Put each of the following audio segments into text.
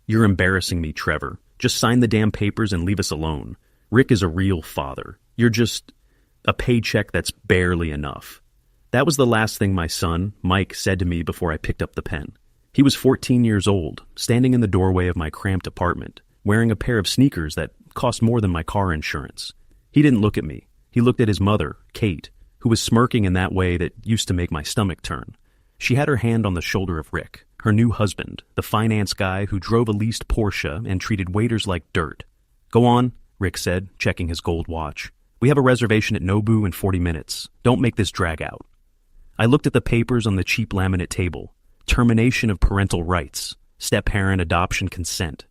You're embarrassing me, Trevor. Just sign the damn papers and leave us alone. Rick is a real father. You're just a paycheck that's barely enough. That was the last thing my son, Mike, said to me before I picked up the pen. He was 14 years old, standing in the doorway of my cramped apartment, wearing a pair of sneakers that cost more than my car insurance. He didn't look at me. He looked at his mother, Kate, who was smirking in that way that used to make my stomach turn. She had her hand on the shoulder of Rick, her new husband, the finance guy who drove a leased Porsche and treated waiters like dirt. "Go on," Rick said, checking his gold watch. "We have a reservation at Nobu in 40 minutes. Don't make this drag out." I looked at the papers on the cheap laminate table. Termination of parental rights. Step-parent adoption consent.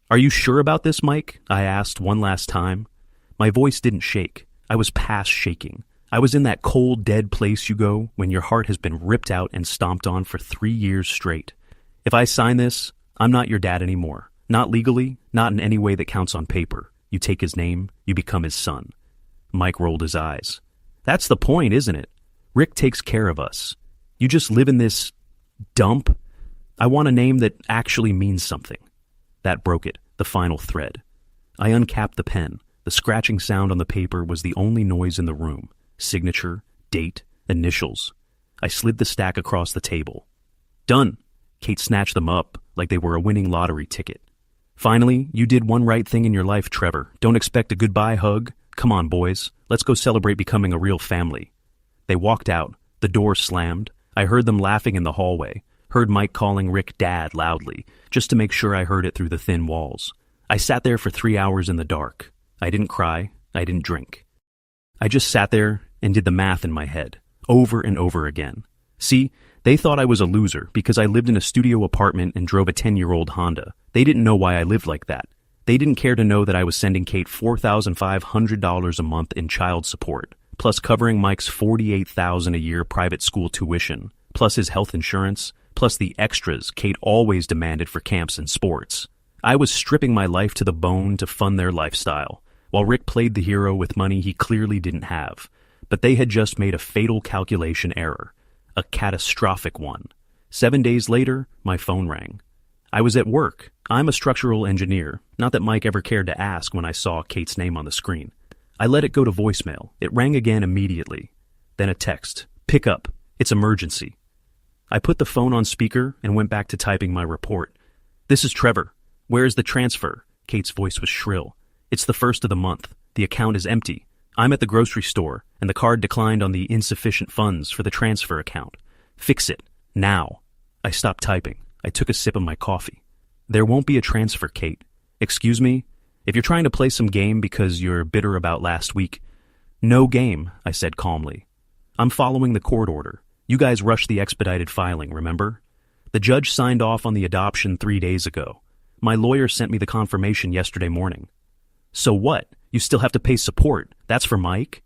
"Are you sure about this, Mike?" I asked one last time. My voice didn't shake. I was past shaking. I was in that cold, dead place you go when your heart has been ripped out and stomped on for 3 years straight. If I sign this, I'm not your dad anymore. Not legally, not in any way that counts on paper. You take his name, you become his son. Mike rolled his eyes. "That's the point, isn't it? Rick takes care of us. You just live in this dump. I want a name that actually means something." That broke it, the final thread. I uncapped the pen. The scratching sound on the paper was the only noise in the room. Signature, date, initials. I slid the stack across the table. "Done." Kate snatched them up like they were a winning lottery ticket. "Finally, you did one right thing in your life, Trevor. Don't expect a goodbye hug. Come on, boys. Let's go celebrate becoming a real family." They walked out. The door slammed. I heard them laughing in the hallway. Heard Mike calling Rick Dad loudly, just to make sure I heard it through the thin walls. I sat there for 3 hours in the dark. I didn't cry. I didn't drink. I just sat there and did the math in my head, over and over again. See, they thought I was a loser because I lived in a studio apartment and drove a 10-year-old Honda. They didn't know why I lived like that. They didn't care to know that I was sending Kate $4,500 a month in child support, plus covering Mike's $48,000 a year private school tuition, plus his health insurance, plus the extras Kate always demanded for camps and sports. I was stripping my life to the bone to fund their lifestyle, while Rick played the hero with money he clearly didn't have. But they had just made a fatal calculation error. A catastrophic one. 7 days later, my phone rang. I was at work. I'm a structural engineer. Not that Mike ever cared to ask when I saw Kate's name on the screen. I let it go to voicemail. It rang again immediately. Then a text. "Pick up. It's emergency." I put the phone on speaker and went back to typing my report. "This is Trevor. Where is the transfer?" Kate's voice was shrill. "It's the first of the month. The account is empty. I'm at the grocery store, and the card declined on the insufficient funds for the transfer account. Fix it. Now." I stopped typing. I took a sip of my coffee. "There won't be a transfer, Kate." "Excuse me? If you're trying to play some game because you're bitter about last week." "No game," I said calmly. "I'm following the court order. You guys rushed the expedited filing, remember? The judge signed off on the adoption 3 days ago. My lawyer sent me the confirmation yesterday morning." "So what? You still have to pay support. That's for Mike?"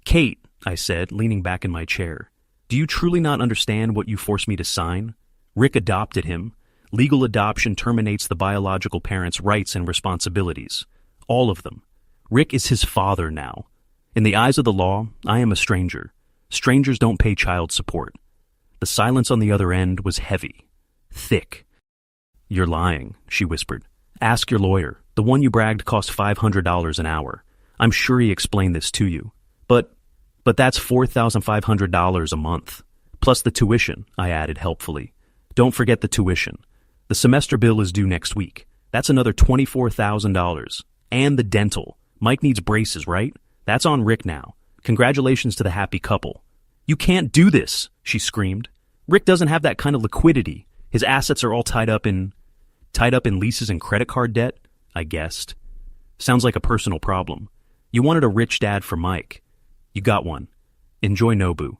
"Kate," I said, leaning back in my chair, "do you truly not understand what you forced me to sign? Rick adopted him. Legal adoption terminates the biological parent's rights and responsibilities. All of them. Rick is his father now. In the eyes of the law, I am a stranger. Strangers don't pay child support." The silence on the other end was heavy. Thick. "You're lying," she whispered. "Ask your lawyer. The one you bragged cost $500 an hour. I'm sure he explained this to you. But that's $4,500 a month. Plus the tuition," I added helpfully. "Don't forget the tuition. The semester bill is due next week. That's another $24,000. And the dental. Mike needs braces, right? That's on Rick now. Congratulations to the happy couple." "You can't do this," she screamed. "Rick doesn't have that kind of liquidity. His assets are all tied up in leases and credit card debt," I guessed. "Sounds like a personal problem. You wanted a rich dad for Mike. You got one. Enjoy Nobu."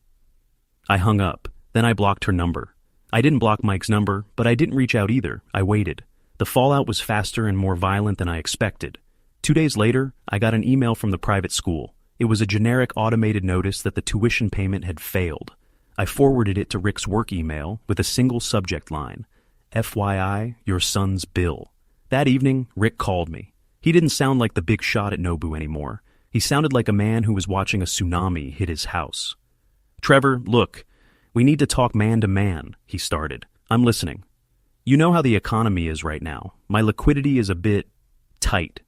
I hung up. Then I blocked her number. I didn't block Mike's number, but I didn't reach out either. I waited. The fallout was faster and more violent than I expected. 2 days later, I got an email from the private school. It was a generic automated notice that the tuition payment had failed. I forwarded it to Rick's work email with a single subject line. "FYI, your son's bill." That evening, Rick called me. He didn't sound like the big shot at Nobu anymore. He sounded like a man who was watching a tsunami hit his house. "Trevor, look, we need to talk man to man," he started. "I'm listening." You know how the economy is right now. My liquidity is a bit tight.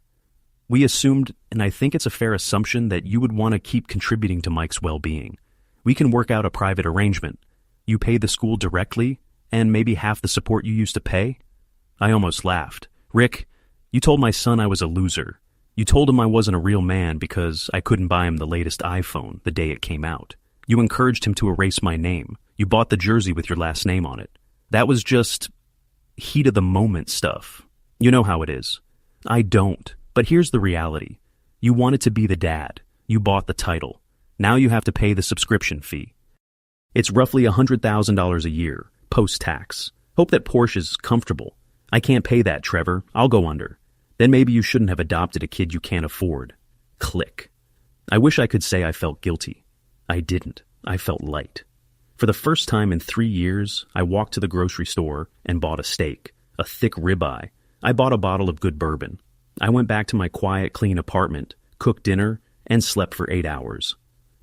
We assumed, and I think it's a fair assumption, that you would want to keep contributing to Mike's well-being. We can work out a private arrangement. You pay the school directly, and maybe half the support you used to pay? I almost laughed. Rick, you told my son I was a loser. You told him I wasn't a real man because I couldn't buy him the latest iPhone the day it came out. You encouraged him to erase my name. You bought the jersey with your last name on it. That was just heat of the moment stuff. You know how it is. I don't. But here's the reality. You wanted to be the dad. You bought the title. Now you have to pay the subscription fee. It's roughly $100,000 a year, post-tax. Hope that Porsche is comfortable. I can't pay that, Trevor. I'll go under. Then maybe you shouldn't have adopted a kid you can't afford. Click. I wish I could say I felt guilty. I didn't. I felt light. For the first time in 3 years, I walked to the grocery store and bought a steak, a thick ribeye. I bought a bottle of good bourbon. I went back to my quiet, clean apartment, cooked dinner, and slept for 8 hours.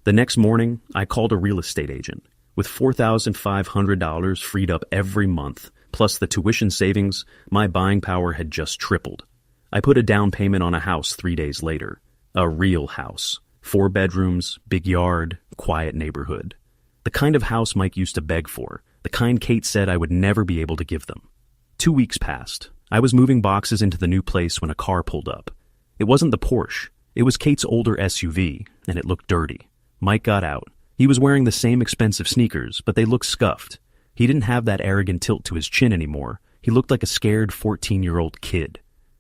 The next morning, I called a real estate agent. With $4,500 freed up every month, plus the tuition savings, my buying power had just tripled. I put a down payment on a house 3 days later. A real house. 4 bedrooms, big yard, quiet neighborhood. The kind of house Mike used to beg for. The kind Kate said I would never be able to give them. 2 weeks passed. I was moving boxes into the new place when a car pulled up. It wasn't the Porsche. It was Kate's older SUV, and it looked dirty. Mike got out. He was wearing the same expensive sneakers, but they looked scuffed. He didn't have that arrogant tilt to his chin anymore. He looked like a scared 14-year-old kid.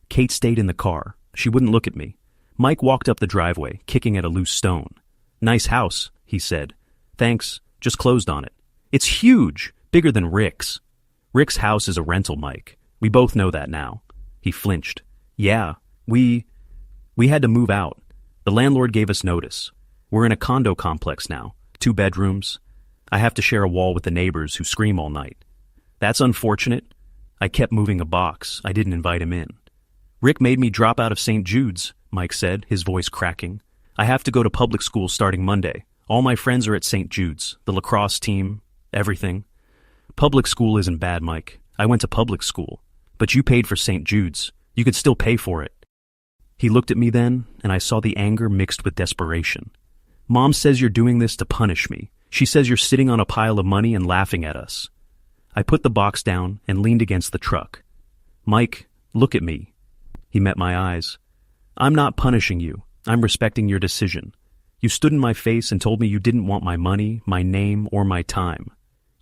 Kate stayed in the car. She wouldn't look at me. Mike walked up the driveway, kicking at a loose stone. "Nice house," he said. "Thanks. Just closed on it." "It's huge. Bigger than Rick's." "Rick's house is a rental, Mike. We both know that now." He flinched. "Yeah, we had to move out. The landlord gave us notice. We're in a condo complex now. 2 bedrooms. I have to share a wall with the neighbors who scream all night." "That's unfortunate." I kept moving a box. I didn't invite him in. "Rick made me drop out of St. Jude's," Mike said, his voice cracking. "I have to go to public school starting Monday. All my friends are at St. Jude's, the lacrosse team, everything." "Public school isn't bad, Mike. I went to public school. But you paid for St. Jude's. You could still pay for it." He looked at me then, and I saw the anger mixed with desperation. "Mom says you're doing this to punish me. She says you're sitting on a pile of money and laughing at us." I put the box down and leaned against the truck. "Mike, look at me." He met my eyes. "I'm not punishing you. I'm respecting your decision. You stood in my face and told me you didn't want my money, my name, or my time.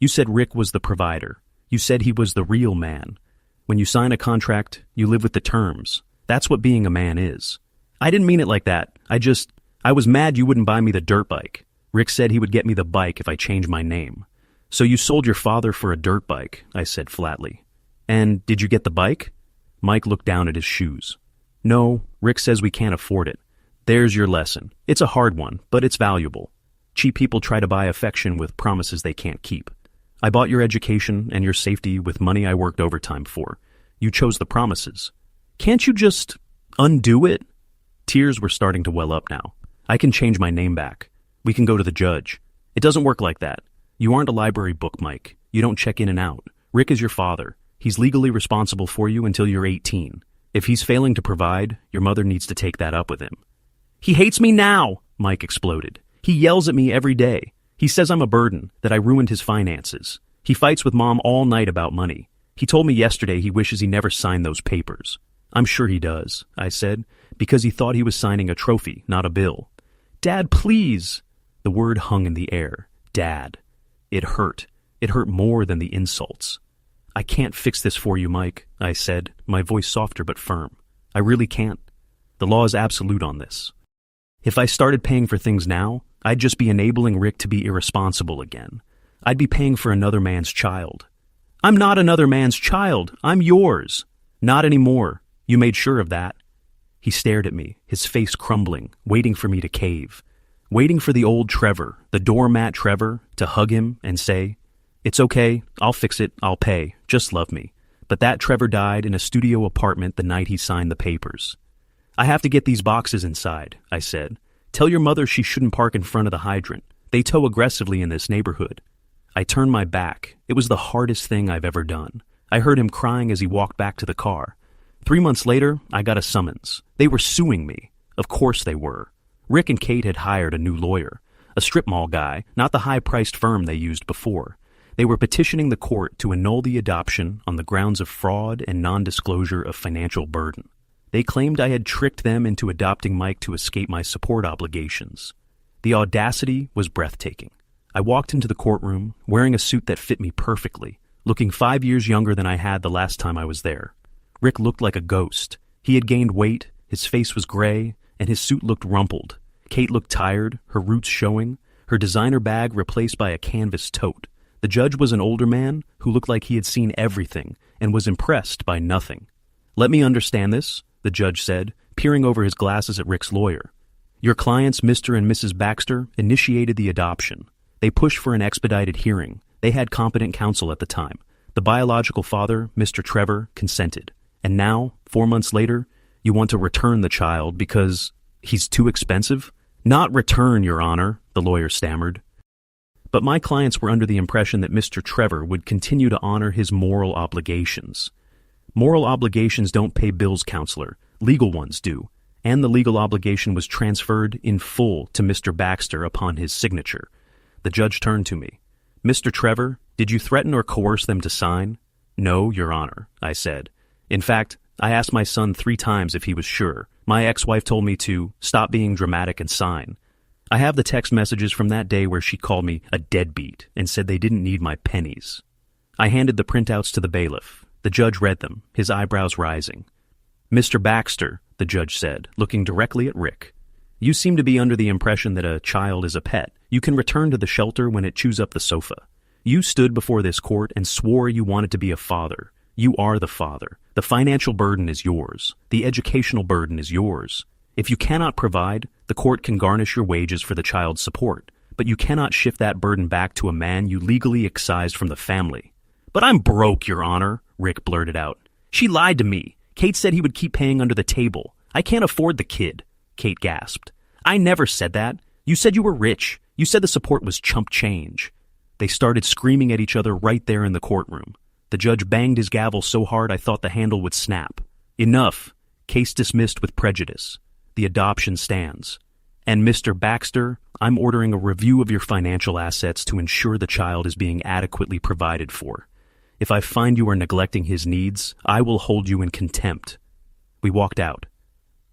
You said Rick was the provider. You said he was the real man. When you sign a contract, you live with the terms. That's what being a man is. I didn't mean it like that. I was mad you wouldn't buy me the dirt bike. Rick said he would get me the bike if I changed my name. So you sold your father for a dirt bike," I said flatly. "And did you get the bike?" Mike looked down at his shoes. "No, Rick says we can't afford it. There's your lesson. It's a hard one, but it's valuable. Cheap people try to buy affection with promises they can't keep. I bought your education and your safety with money I worked overtime for. You chose the promises. Can't you just undo it?" Tears were starting to well up now. "I can change my name back. We can go to the judge. It doesn't work like that. You aren't a library book, Mike. You don't check in and out. Rick is your father. He's legally responsible for you until you're 18. If he's failing to provide, your mother needs to take that up with him." "He hates me now," Mike exploded. "He yells at me every day. He says I'm a burden, that I ruined his finances. He fights with Mom all night about money. He told me yesterday he wishes he never signed those papers." "I'm sure he does," I said, because he thought he was signing a trophy, not a bill. "Dad, please." The word hung in the air. Dad. It hurt. It hurt more than the insults. "I can't fix this for you, Mike," I said, my voice softer but firm. "I really can't. The law is absolute on this. If I started paying for things now, I'd just be enabling Rick to be irresponsible again. I'd be paying for another man's child." "I'm not another man's child. I'm yours." "Not anymore. You made sure of that." He stared at me, his face crumbling, waiting for me to cave. Waiting for the old Trevor, the doormat Trevor, to hug him and say, "It's okay, I'll fix it, I'll pay, just love me." But that Trevor died in a studio apartment the night he signed the papers. "I have to get these boxes inside," I said. "Tell your mother she shouldn't park in front of the hydrant. They tow aggressively in this neighborhood." I turned my back. It was the hardest thing I've ever done. I heard him crying as he walked back to the car. 3 months later, I got a summons. They were suing me. Of course they were. Rick and Kate had hired a new lawyer, a strip mall guy, not the high-priced firm they used before. They were petitioning the court to annul the adoption on the grounds of fraud and non-disclosure of financial burden. They claimed I had tricked them into adopting Mike to escape my support obligations. The audacity was breathtaking. I walked into the courtroom, wearing a suit that fit me perfectly, looking 5 years younger than I had the last time I was there. Rick looked like a ghost. He had gained weight, his face was gray, and his suit looked rumpled. Kate looked tired, her roots showing, her designer bag replaced by a canvas tote. The judge was an older man who looked like he had seen everything and was impressed by nothing. "Let me understand this," the judge said, peering over his glasses at Rick's lawyer. "Your clients, Mr. and Mrs. Baxter, initiated the adoption. They pushed for an expedited hearing. They had competent counsel at the time. The biological father, Mr. Trevor, consented. And now, 4 months later, you want to return the child because he's too expensive?" "Not return, Your Honor," the lawyer stammered. But my clients were under the impression that Mr. Trevor would continue to honor his moral obligations. Moral obligations don't pay bills, counselor. Legal ones do. And the legal obligation was transferred in full to Mr. Baxter upon his signature. The judge turned to me. "Mr. Trevor, did you threaten or coerce them to sign?" "No, Your Honor," I said. "In fact, I asked my son 3 times if he was sure. My ex-wife told me to stop being dramatic and sign. I have the text messages from that day where she called me a deadbeat and said they didn't need my pennies." I handed the printouts to the bailiff. The judge read them, his eyebrows rising. "Mr. Baxter," the judge said, looking directly at Rick, "you seem to be under the impression that a child is a pet. You can return to the shelter when it chews up the sofa. You stood before this court and swore you wanted to be a father. You are the father. The financial burden is yours. The educational burden is yours. If you cannot provide, the court can garnish your wages for the child's support, but you cannot shift that burden back to a man you legally excised from the family." "But I'm broke, Your Honor," Rick blurted out. "She lied to me. Kate said he would keep paying under the table. I can't afford the kid," Kate gasped. "I never said that. You said you were rich. You said the support was chump change." They started screaming at each other right there in the courtroom. The judge banged his gavel so hard I thought the handle would snap. "Enough. Case dismissed with prejudice. The adoption stands. And Mr. Baxter, I'm ordering a review of your financial assets to ensure the child is being adequately provided for. If I find you are neglecting his needs, I will hold you in contempt." We walked out.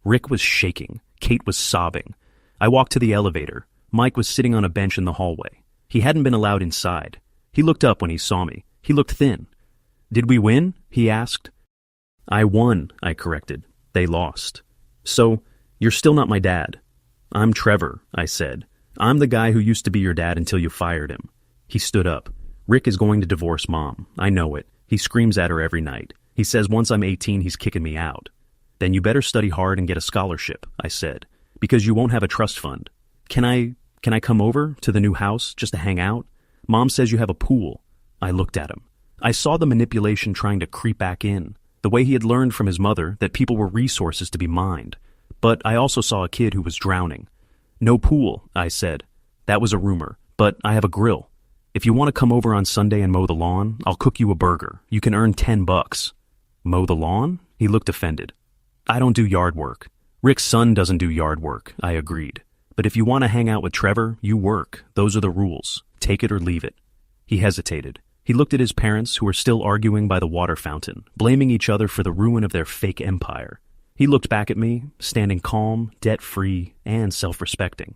Rick was shaking. Kate was sobbing. I walked to the elevator. Mike was sitting on a bench in the hallway. He hadn't been allowed inside. He looked up when he saw me. He looked thin. "Did we win?" he asked. "I won," I corrected. "They lost." "So, you're still not my dad." "I'm Trevor," I said. "I'm the guy who used to be your dad until you fired him." He stood up. "Rick is going to divorce Mom. I know it. He screams at her every night. He says once I'm 18, he's kicking me out." "Then you better study hard and get a scholarship," I said, "because you won't have a trust fund. Can I come over to the new house just to hang out? Mom says you have a pool." I looked at him. I saw the manipulation trying to creep back in, the way he had learned from his mother that people were resources to be mined. But I also saw a kid who was drowning. "No pool," I said. "That was a rumor, but I have a grill. If you want to come over on Sunday and mow the lawn, I'll cook you a burger. You can earn $10. "Mow the lawn?" He looked offended. "I don't do yard work." "Rick's son doesn't do yard work," I agreed. "But if you want to hang out with Trevor, you work. Those are the rules. Take it or leave it." He hesitated. He looked at his parents, who were still arguing by the water fountain, blaming each other for the ruin of their fake empire. He looked back at me, standing calm, debt-free, and self-respecting.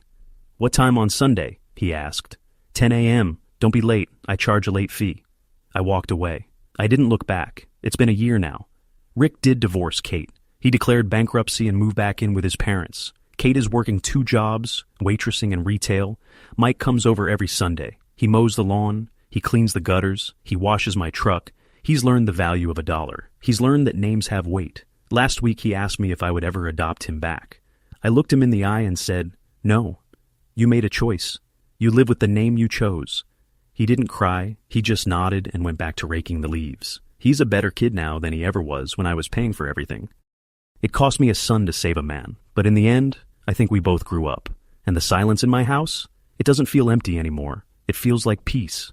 "What time on Sunday?" he asked. 10 a.m. Don't be late. I charge a late fee." I walked away. I didn't look back. It's been a year now. Rick did divorce Kate. He declared bankruptcy and moved back in with his parents. Kate is working 2 jobs, waitressing and retail. Mike comes over every Sunday. He mows the lawn. He cleans the gutters. He washes my truck. He's learned the value of $1. He's learned that names have weight. Last week he asked me if I would ever adopt him back. I looked him in the eye and said, "No. You made a choice. You live with the name you chose." He didn't cry. He just nodded and went back to raking the leaves. He's a better kid now than he ever was when I was paying for everything. It cost me a son to save a man, but in the end, I think we both grew up. And the silence in my house? It doesn't feel empty anymore. It feels like peace.